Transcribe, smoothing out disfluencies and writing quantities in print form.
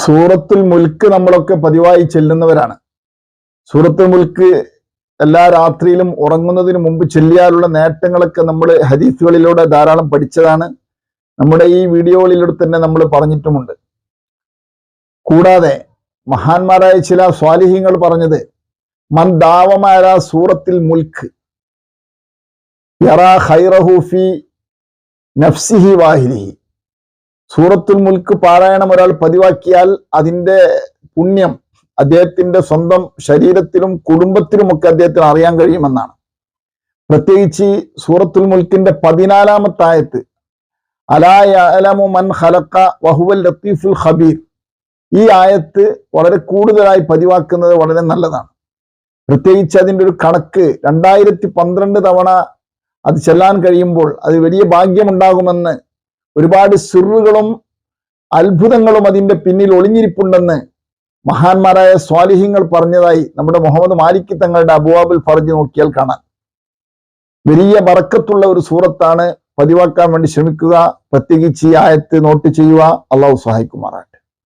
സൂറത്തുൽ മുൽക്ക് നമ്മളൊക്കെ പതിവായി ചെല്ലുന്നവരാണ്. സൂറത്തുൽ മുൽക്ക് എല്ലാ രാത്രിയിലും ഉറങ്ങുന്നതിന് മുമ്പ് ചെല്ലിയാലുള്ള നേട്ടങ്ങളൊക്കെ നമ്മൾ ഹദീസുകളിലൂടെ ധാരാളം പഠിച്ചതാണ്. നമ്മുടെ ഈ വീഡിയോകളിലൂടെ തന്നെ നമ്മൾ പറഞ്ഞിട്ടുമുണ്ട്. കൂടാതെ മഹാന്മാരായ ചില സ്വാലിഹീങ്ങൾ പറഞ്ഞത് മൻ ദാവമഅല സൂറത്തുൽ മുൽക്ക് യറാ ഖൈറഹു ഫീ നഫ്സിഹി വാഹിലിഹി. സൂറത്തുൽ മുൽക്ക് പാരായണം ഒരാൾ പതിവാക്കിയാൽ അതിൻ്റെ പുണ്യം അദ്ദേഹത്തിന്റെ സ്വന്തം ശരീരത്തിലും കുടുംബത്തിലുമൊക്കെ അദ്ദേഹത്തിന് അറിയാൻ കഴിയുമെന്നാണ്. പ്രത്യേകിച്ച് സൂറത്തുൽ മുൽക്കിന്റെ 14-ാമത്തെ ആയത്ത് അലാ യഅലമു മൻ ഖലഖ വഹുവൽ ലത്തീഫുൽ ഖബീർ, ഈ ആയത്ത് വളരെ കൂടുതലായി പതിവാക്കുന്നത് വളരെ നല്ലതാണ്. പ്രത്യേകിച്ച് അതിൻ്റെ ഒരു കണക്ക് 2012 തവണ അത് ചെല്ലാൻ കഴിയുമ്പോൾ അത് വലിയ ഭാഗ്യമുണ്ടാകുമെന്ന്, ഒരുപാട് സിറുകളും അത്ഭുതങ്ങളും അതിൻ്റെ പിന്നിൽ ഒളിഞ്ഞിരിപ്പുണ്ടെന്ന് മഹാന്മാരായ സ്വാലിഹീങ്ങൾ പറഞ്ഞതായി നമ്മുടെ മുഹമ്മദ് മാലിക് തങ്ങളുടെ അബ്വാബുൽ ഫർജ് നോക്കിയാൽ കാണാം. വലിയ ബറക്കത്തുള്ള ഒരു സൂറത്താണ്. പതിവാക്കാൻ വേണ്ടി ശ്രമിക്കുക. പ്രത്യേകിച്ച് ഈ ആയത്ത് നോട്ട് ചെയ്യുക. അള്ളാഹു സഹായിക്കുമാറാകട്ടെ.